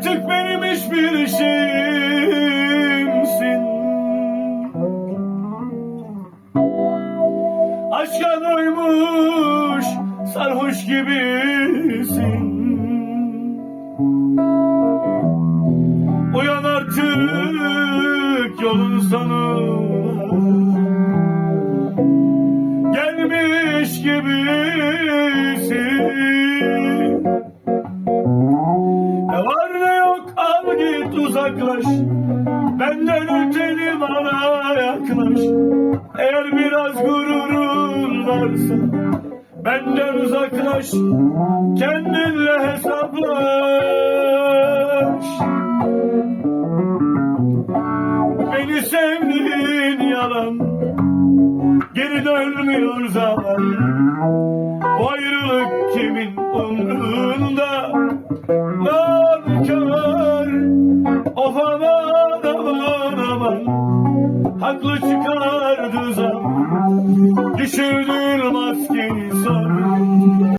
artık benim hiçbir şeyimsin. Aşka doymuş sarhoş gibisin. Uyan artık yolun sonu gelmiş gibisin. Ne var ne yok al git uzaklaş, benden öteni bana yaklaş. Eğer biraz gururun varsa benden uzaklaş, kendinle hesaplaş. Beni sevdiğin yalan, geri dönmüyor zaman. Bu ayrılık kimin umrunda? Nankör, of aman aman aman, haklı çıkardı zaman. Düşürdün maskeni sor,